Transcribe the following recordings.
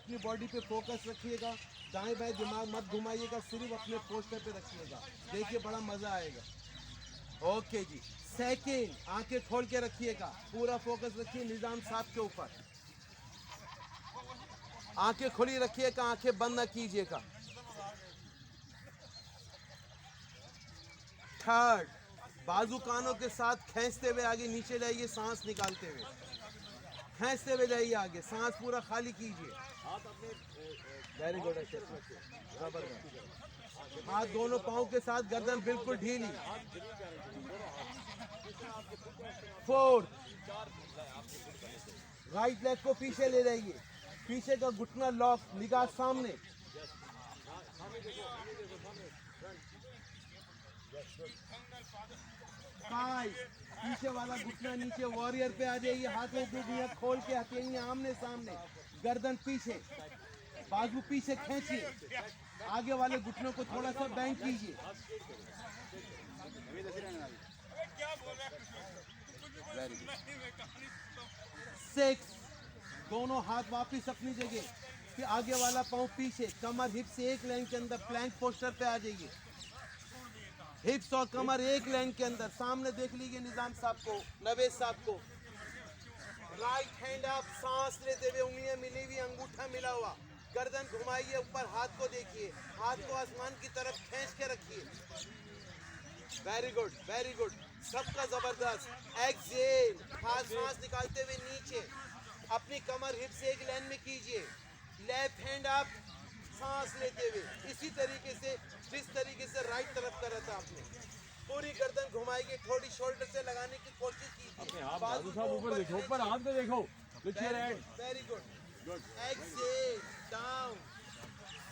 अपनी बॉडी पे फोकस रखिएगा, दाएं बाएं दिमाग मत घुमाइएगा, सिर्फ अपने पोस्टर पे रखिएगा। देखिए बड़ा मजा आएगा। ओके जी। सेकंड, आंखें खोल के रखिएगा, पूरा फोकस रखिए निजाम साहब के ऊपर। आंखें खुली रखिएगा, आंखें बंद ना कीजिएगा। थर्ड, बाजू कानों के साथ खींचते हुए आगे नीचे लाइए, सांस निकालते हुए खींचते हुए जाइए आगे, सांस पूरा खाली कीजिए। वेरी गुड, हाथ दोनों पाँव के साथ, गर्दन बिल्कुल ढीली। फोर्थ, राइट लेग को पीछे ले जाइए, पीछे का घुटना लॉक, निगाह सामने। फाइव, पीछे वाला घुटना नीचे, वॉरियर पे आ जाइए, हाथों की नियत खोल के हथेलियां आमने सामने, गर्दन पीछे, बाजू पीछे खींचिए, आगे वाले घुटनों को थोड़ा सा बैंड कीजिए। सिक्स, दोनों हाथ वापिस अपनी जगह, फिर आगे वाला पाँव पीछे, कमर हिप से एक लाइन के अंदर, प्लैंक पोस्टर पे आ जाइए। हिप्स और कमर एक लाइन के अंदर, सामने देख लीजिए निजाम साहब को, नवेद साहब को। राइट हैंड अप, सांस लेते हुए उंगलियां मिली हुई, अंगूठा मिला हुआ, गर्दन घुमाइए, ऊपर हाथ को देखिए, हाथ को आसमान की तरफ खींच के रखिए। वेरी गुड, वेरी गुड, सबका जबरदस्त। एक्सहेल, हाथ सांस निकालते हुए नीचे, अपनी कमर हिप से एक लाइन में कीजिए। लेफ्ट हैंड अप, सांस लेते हुए, इसी तरीके से जिस तरीके से राइट तरफ करा था आपने, पूरी गर्दन घुमाएगी, थोड़ी शोल्डर से लगाने की कोशिश कीजिए। बाजू साहब ऊपर देखो, ऊपर हाथ पे देखो, वेरी गुड। Exhale, down.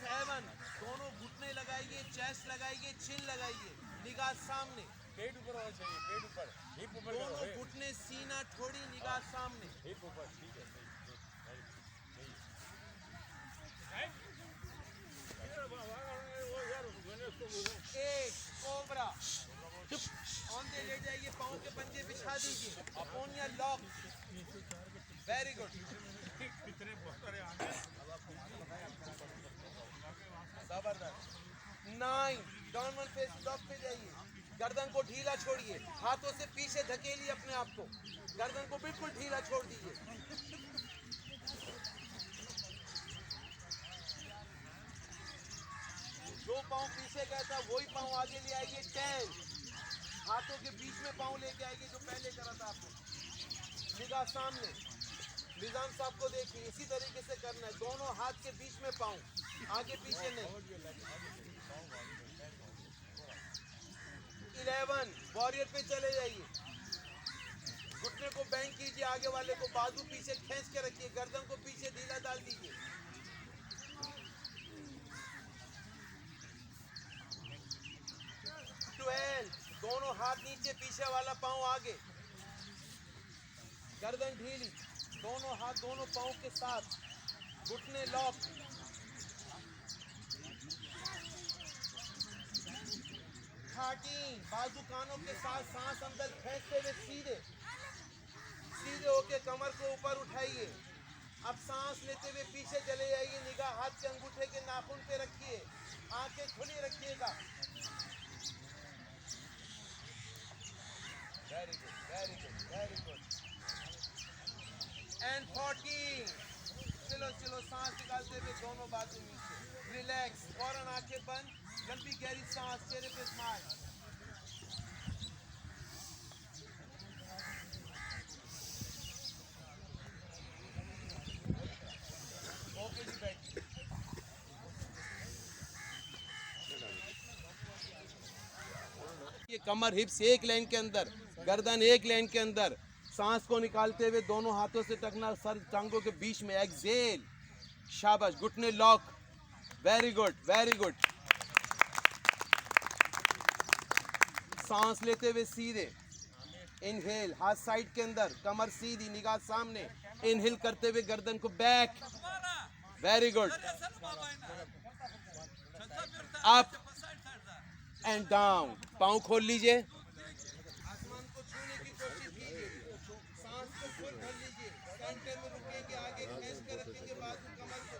7, दोनों घुटने लगाइए, चेस्ट लगाइए, चिन लगाइए, निगाह सामने, पेट ऊपर होना चाहिए, पेट ऊपर, हिप ऊपर, दोनों घुटने सीना थोड़ी, निगाह सामने, हिप ऊपर, ठीक है। एक कोबरा, औंधे ले जाइए, पाँव के पंजे बिछा दीजिए, अपोनिया लॉक। वेरी गुड, जबरदस्त। 9, डाउनवर्ड फेस डॉग पे जाइए, गर्दन को ढीला छोड़िए, हाथों से पीछे धकेलिए अपने आप को, गर्दन को बिल्कुल ढीला छोड़ दीजिए। जो पाँव पीछे गया था वही पाँव आगे ले आइए। 10, हाथों के बीच में पाँव लेके आइए, जो पहले करा था आपने, निगाह सामने, निजाम साहब को देखिए, इसी तरीके से करना है, दोनों हाथ के बीच में पाँव, आगे पीछे नहीं। 11, वॉरियर पे चले जाइए, घुटने को बैंड कीजिए, आगे वाले को बाजू पीछे खींच के रखिए, गर्दन को पीछे ढीला डाल दीजिए। 12, दोनों हाथ नीचे, पीछे वाला पाँव आगे, गर्दन ढीली, दोनों हाथ दोनों पाँव के साथ, घुटने लॉक। 13, बाजू कानों के साथ, सांस अंदर खींचते हुए सीधे सीधे होके कमर को ऊपर उठाइए। अब सांस लेते हुए पीछे चले जाइए, निगाह हाथ के अंगूठे के नाखून पे रखिए, आंखें खुली रखिएगा। Very good, very good, very good. And 14, चलो चलो, सांस निकालते हुए दोनों बाजू नीचे, रिलैक्स, फौरन आंखें बंद, लंबी गहरी सांस, चेहरे पे स्माइल। ओके जी, बैठिए। ये कमर हिप्स एक लाइन के अंदर, गर्दन एक लाइन के अंदर, सांस को निकालते हुए दोनों हाथों से टकना सर टांगों के बीच में, एक्सहेल, शाबाश, घुटने lock. Very good, very good. सांस लेते हुए सीधे, इनहेल, हाथ साइड के अंदर, कमर सीधी, निगाह सामने, इनहेल करते हुए गर्दन को back. Very good. Up and down, पाँव खोल लीजिए, आसमान को छूने की कोशिश कीजिए, सांस को फुल भर लीजिए, सेंटर में रुकेंगे, आगे खींच कर रखेंगे बाजू कमर को,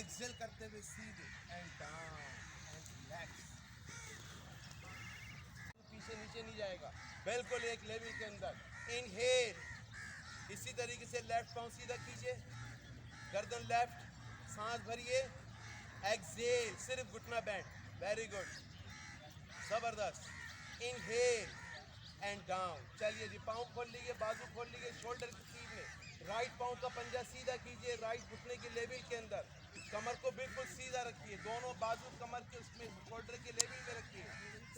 एक्सेल करते हुए सीधे एंड डाउन एंड रिलैक्स। पीछे नीचे नहीं जाएगा, बिल्कुल एक लेवल के अंदर। इनहेल, इसी तरीके से लेफ्ट पाँव सीधा कीजिए, गर्दन लेफ्ट, सांस भरिए, एक्सेल, सिर्फ घुटना बैंड, वेरी गुड, जबरदस्त। Inhale and down. चलिए जी, पाँव खोल लीजिए, बाजू खोल लीजिए, शोल्डर की सीध में, राइट पाँव का पंजा सीधा कीजिए, राइट घुटने के लेवल के अंदर, कमर को बिल्कुल सीधा रखिए, दोनों बाजू कमर के उसमें शोल्डर के लेवल में रखिए,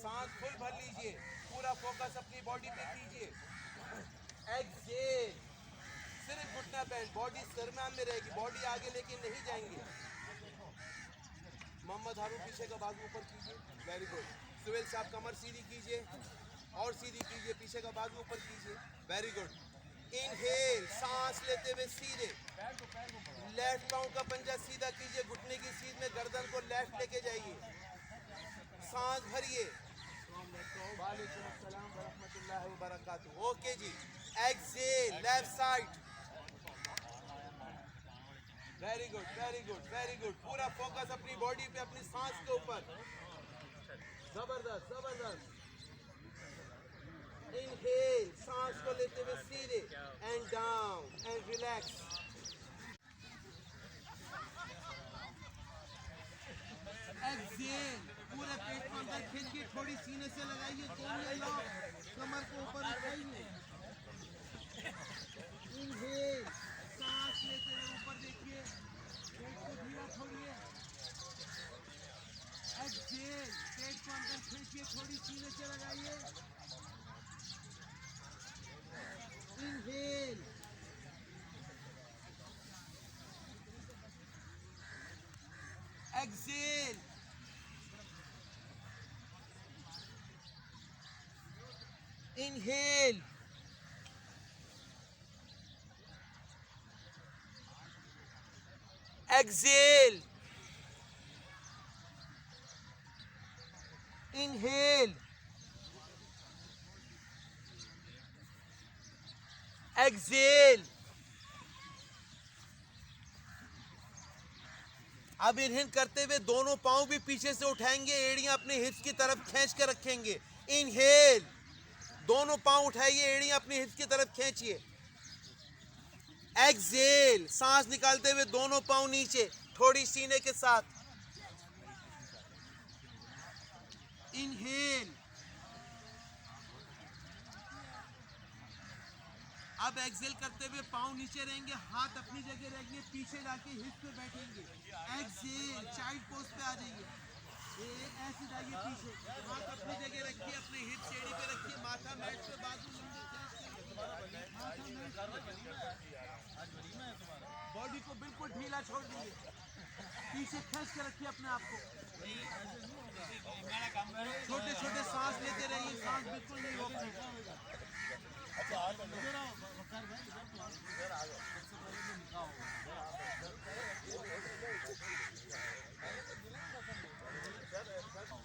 सांस फुल भर लीजिए, पूरा फोकस अपनी बॉडी पे कीजिए। एक्सेल, सिर्फ घुटना बैंड, बॉडी दरम्यान में रहेगी, बॉडी आगे लेके नहीं जाएंगे। मोहम्मद हारून पीछे का बाजू ऊपर कीजिए, वेरी गुड। सुहेल साहब कमर सीधी कीजिए और सीधी कीजिए, पीछे का बाजू ऊपर कीजिए, वेरी गुड। इनहेल, सांस लेते हुए सीधे, लेफ्ट पाँव का पंजा सीधा कीजिए, घुटने की सीध में गर्दन को लेफ्ट लेके जाइए, सांस भरिए। वालेकुम अस्सलाम वरहमतुल्लाहि वबरकातुहू। Okay ji, exhale, left side, very good very good very good. पूरा फोकस अपनी बॉडी पे, अपनी सांस के ऊपर, जबरदस्त जबरदस्त। इनहेल, सांस को लेते हुए सीधे and down and relax. Exhale, पूरे पेट को अंदर खींचिए, थोड़ी सीने से लगाइए, दोनों लॉक, कमर को ऊपर उठाइए। इनहेल, सांस लेते हुए ऊपर देखिए, पेट को ढीला छोड़िए। एक्सेल, पेट को अंदर खींचिए, थोड़ी सीने से लगाइए। Inhale, exhale, inhale, exhale, inhale, exhale. अब इनहेल करते हुए दोनों पांव भी पीछे से उठाएंगे, एड़ियां अपने हिप्स की तरफ खींच कर रखेंगे। इनहेल, दोनों पांव उठाइए, एड़ियां अपने हिप्स की तरफ खींचिए। एक्सेल, सांस निकालते हुए दोनों पांव नीचे, थोड़ी सीने के साथ। इनहेल, अब एक्सेल करते हुए पांव नीचे रहेंगे, हाथ अपनी जगह रहेंगे, पीछे जाके हिप पे बैठेंगे। एक्सेल, चाइल्ड पोज पे आ जाइए, ऐसे जाइए पीछे, हाथ अपनी जगह रखिए, अपने हिप सीढ़ी पे रखिए, माथा मैट पे, बाजू बॉडी को बिल्कुल ढीला छोड़ दीजिए, पीछे खींच के रखिए अपने आप को। छोटे छोटे सांस लेते रहिए, सांस बिल्कुल नहीं रोकनी।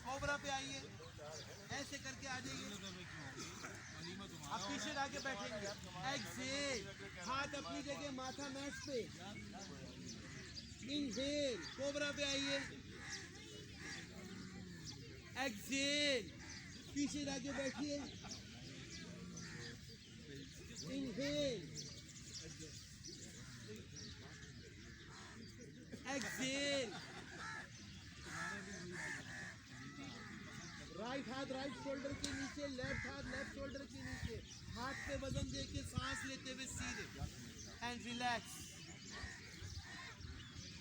कोबरा पे आइए, ऐसे करके आ जाइए, अब पीछे आके बैठेंगे। एक्सेल, हाथ अपनी जगह, माथा मैट पे। इनहेल, कोबरा पे आइए। एक्सेल, पीछे जाके बैठिए। इनहेल, एक्सेल, राइट हाथ राइट शोल्डर के नीचे, लेफ्ट हाथ लेफ्ट शोल्डर के नीचे, हाथ पे वजन देके सांस लेते हुए सीधे एंड रिलैक्स।